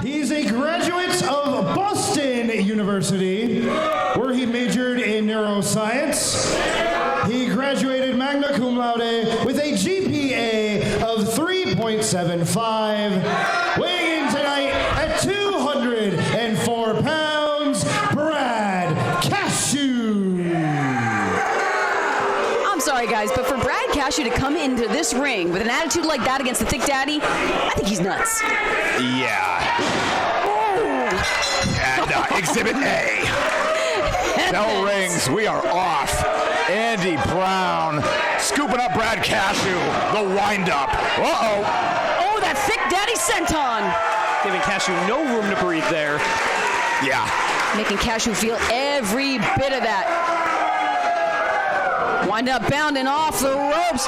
He's a graduate of Boston University, where he majored in neuroscience. He graduated magna cum laude with a GPA of 3.75. Weighing in tonight at 204 pounds, Brad Cashew. I'm sorry, guys, but for Brad Cashew to come into this ring with an attitude like that against the Thick Daddy, I think he's nuts. Yeah. And Exhibit A. Bell rings. We are off. Andy Brown scooping up Brad Cashew. The wind-up. Uh-oh. Oh, that Thick Daddy senton. Giving Cashew no room to breathe there. Yeah. Making Cashew feel every bit of that. Wind up, bounding off the ropes.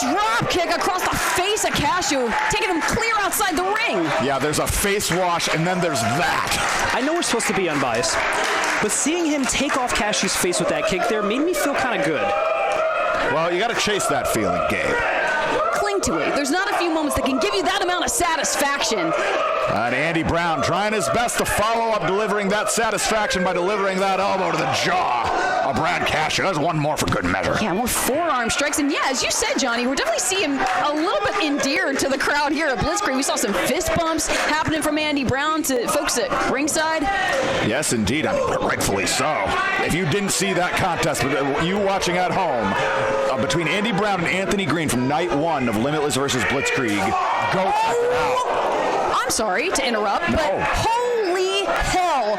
Drop kick across the face of Cashew, taking him clear outside the ring. Yeah, there's a face wash, and then there's that. I know we're supposed to be unbiased, but seeing him take off Cashew's face with that kick there made me feel kind of good. Well, you got to chase that feeling, Gabe. Cling to it. There's not a few moments that can give you that amount of satisfaction. And Andy Brown trying his best to follow up delivering that satisfaction by delivering that elbow to the jaw of Brad Cashew. That's one more for good measure. Yeah, more forearm strikes. And yeah, as you said, Johnny, we're definitely seeing him a little bit endeared to the crowd here at Blitzkrieg. We saw some fist bumps happening from Andy Brown to folks at ringside. Yes, indeed. I mean, rightfully so. If you didn't see that contest, you watching at home, between Andy Brown and Anthony Green from night one of Limitless versus Blitzkrieg, go check it out. I'm sorry to interrupt, but holy hell,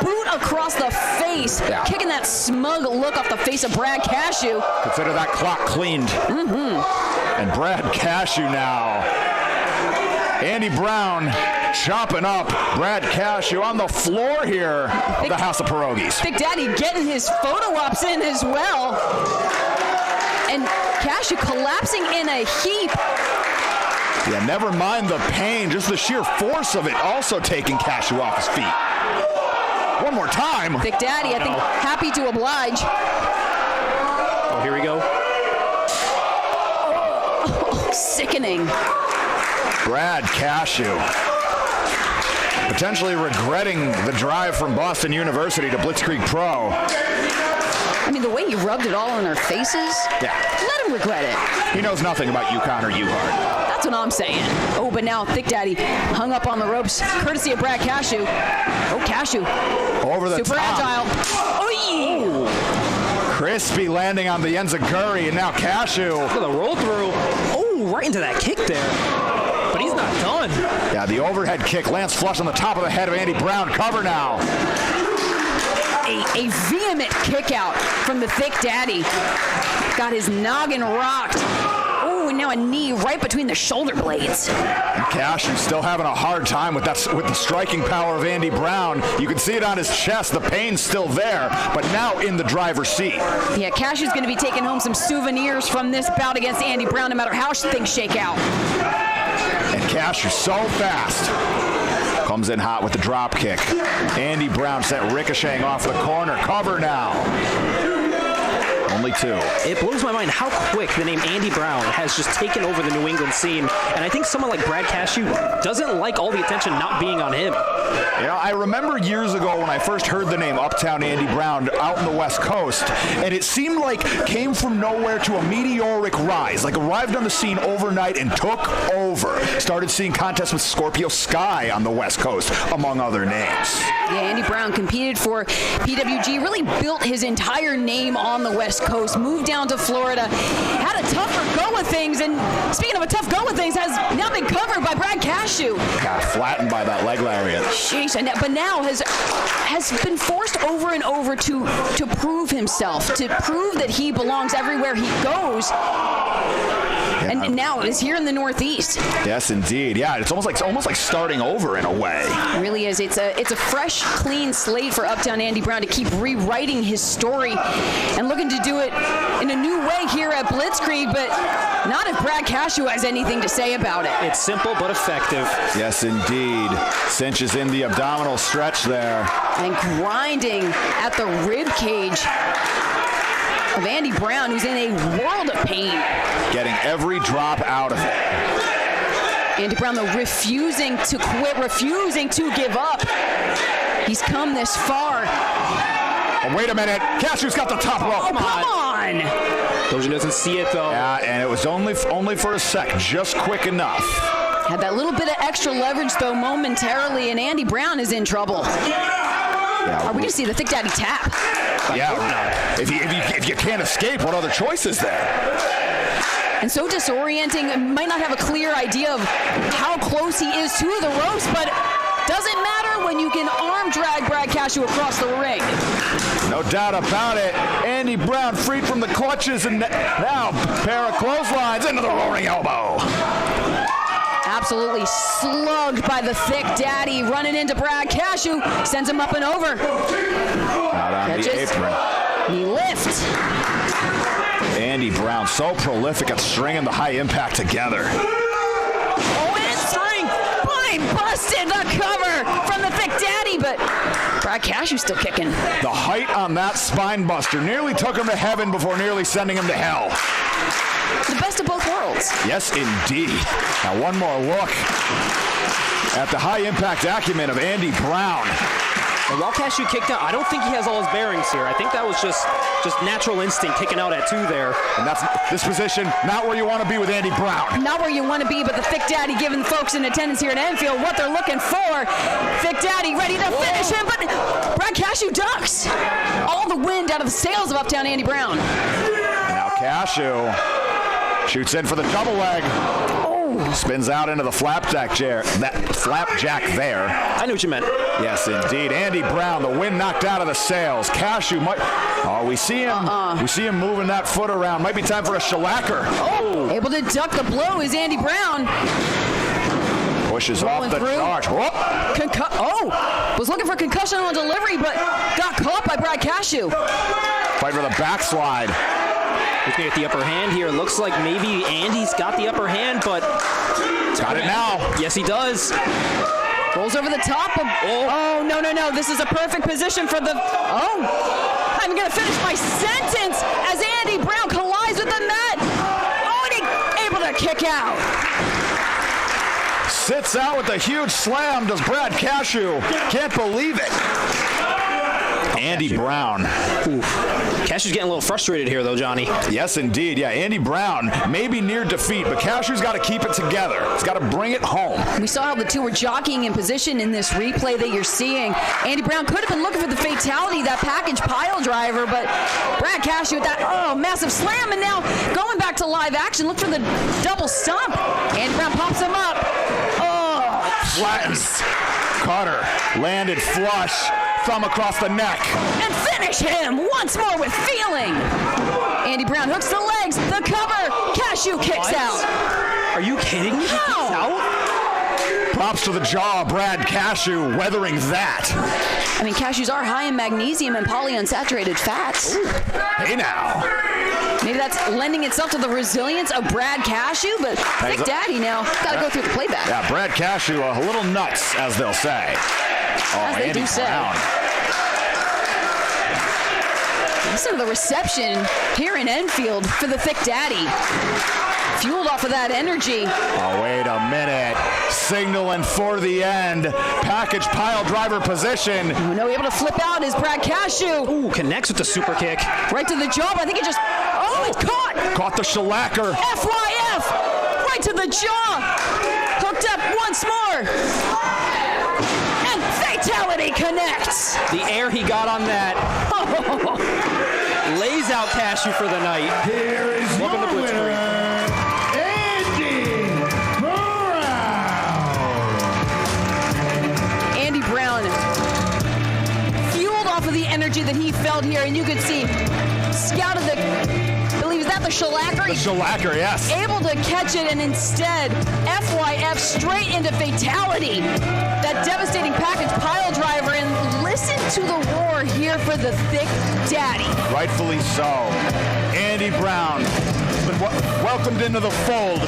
boot across the face, kicking that smug look off the face of Brad Cashew. Consider that clock cleaned. Mm-hmm. And Brad Cashew now. Andy Brown chopping up Brad Cashew on the floor here of the House of Pierogies. Big Daddy getting his photo ops in as well. And Cashew collapsing in a heap. Yeah, never mind the pain, just the sheer force of it also taking Cashew off his feet. One more time. Big Daddy, I think, happy to oblige. Oh, here we go. Oh, sickening. Brad Cashew potentially regretting the drive from Boston University to Blitzkrieg Pro. I mean, the way he rubbed it all on their faces, let him regret it. He knows nothing about UConn or UHart. That's what I'm saying. Oh, but now Thick Daddy hung up on the ropes, courtesy of Brad Cashew. Oh, Cashew. Over the super top. agile. Oh, Crispy landing on the enziguri, and now Cashew. Look at the roll through. Oh, right into that kick there. But he's not done. Yeah, the overhead kick lands flush on the top of the head of Andy Brown. Cover now. A vehement kick out from the Thick Daddy. Got his noggin rocked. Oh, and now a knee right between the shoulder blades. And Cashew still having a hard time with the striking power of Andy Brown. You can see it on his chest. The pain's still there, but now in the driver's seat. Yeah, Cashew's going to be taking home some souvenirs from this bout against Andy Brown, no matter how things shake out. And Cashew so fast. Comes in hot with the drop kick. Andy Brown set ricocheting off the corner. Cover now. Only two. It blows my mind how quick the name Andy Brown has just taken over the New England scene. And I think someone like Brad Cashew doesn't like all the attention not being on him. You know, I remember years ago when I first heard the name Uptown Andy Brown out in the West Coast, and it seemed like came from nowhere to a meteoric rise, like arrived on the scene overnight and took over. Started seeing contests with Scorpio Sky on the West Coast, among other names. Yeah, Andy Brown competed for PWG, really built his entire name on the West Coast, moved down to Florida, had a tougher go of things, and speaking of a tough go of things, has now been covered by Brad Cashew. Got flattened by that leg lariat. Sheesh, but now has been forced over and over to prove himself, to prove that he belongs everywhere he goes. And now is here in the Northeast. Yes, indeed. Yeah, it's almost like starting over in a way. It really is. It's a fresh, clean slate for Uptown Andy Brown to keep rewriting his story and looking to do it in a new way here at Blitzkrieg, but not if Brad Cashew has anything to say about it. It's simple but effective. Yes, indeed. Cinches in the abdominal stretch there. And grinding at the rib cage of Andy Brown, who's in a world of pain. Getting every drop out of it. Andy Brown, though, refusing to quit, refusing to give up. He's come this far. Oh, wait a minute. Cashew's got the top rope. Come on. Doja doesn't see it, though. Yeah, and it was only for a sec, just quick enough. Had that little bit of extra leverage, though, momentarily, and Andy Brown is in trouble. Yeah, Are we going to see the Thick Daddy tap? Yeah. If you can't escape, what other choice is there? And so disorienting, might not have a clear idea of how close he is to the ropes, but doesn't matter when you can arm drag Brad Cashew across the ring. No doubt about it. Andy Brown freed from the clutches, and now pair of clotheslines into the roaring elbow. Absolutely slugged by the Thick Daddy, running into Brad Cashew, sends him up and over. Out on the apron. Knee lift. Andy Brown, so prolific at stringing the high impact together. Oh, and string! Boy, busted the cover from the Thick Daddy, but Brad Cashew still kicking. The height on that spine buster nearly took him to heaven before nearly sending him to hell. The best of both worlds. Yes, indeed. Now one more look at the high impact acumen of Andy Brown. And while Cashew kicked out, I don't think he has all his bearings here. I think that was just natural instinct kicking out at 2 there. And that's this position, not where you want to be with Andy Brown. Not where you want to be, but the Thick Daddy giving folks in attendance here at Enfield what they're looking for. Thick Daddy ready to finish him, but Brad Cashew ducks. All the wind out of the sails of Uptown Andy Brown. Now Cashew shoots in for the double leg. Spins out into the flapjack chair. That flapjack there. I knew what you meant. Yes, indeed. Andy Brown, the wind knocked out of the sails. Cashew might. Oh, we see him. We see him moving that foot around. Might be time for a shellacker. Able to duck the blow is Andy Brown. Pushes Rolling off the through. charge. Whoop. Was looking for concussion on delivery, but got caught by Brad Cashew. Fight for the backslide. Looking at the upper hand here. Looks like maybe Andy's got the upper hand, but Got it now. Yes, he does. Rolls over the top of. Oh, no. This is a perfect position for the. Oh. I'm going to finish my sentence as Andy Brown collides with the mat. Oh, and he able to kick out. Sits out with a huge slam. Does Brad Cashew. Can't believe it. Andy Brown. Oof. Cashew's getting a little frustrated here, though, Johnny. Yes, indeed. Yeah, Andy Brown may be near defeat, but Cashew's got to keep it together. He's got to bring it home. We saw how the two were jockeying in position in this replay that you're seeing. Andy Brown could have been looking for the fatality, that package pile driver, but Brad Cashew with that, massive slam, and now going back to live action, look for the double stomp. Andy Brown pops him up. Flattens. Cutter. Landed flush. Thumb across the neck. And finish him once more with feeling. Andy Brown hooks the legs, the cover. Cashew kicks out. Are you kidding me? He kicks out? Props to the jaw, Brad Cashew weathering that. I mean, cashews are high in magnesium and polyunsaturated fats. Ooh. Hey now. Maybe that's lending itself to the resilience of Brad Cashew, but Thick Daddy now got to go through the playback. Yeah, Brad Cashew a little nuts, as they'll say. As they do say. Listen to the reception here in Enfield for the Thick Daddy. Fueled off of that energy. Oh, wait a minute. Signaling for the end. Package pile driver position. Oh, no, able to flip out is Brad Cashew. Ooh, connects with the super kick. Right to the jaw, but I think it just, it's caught. Caught the shellacker. FYF, right to the jaw. Hooked up once more. And fatality connects. The air he got on that. Lays out Cashew for the night. Here is Welcome to your Blitzkrieg. winner, Andy Brown, fueled off of the energy that he felt here, and you could see, scouted the, I believe, is that the shellacker? The shellacker, yes. Able to catch it, and instead, FYF straight into fatality. That devastating package pile driver, and listen to the roar here for the Thick Daddy. Rightfully so. Andy Brown has been welcomed into the fold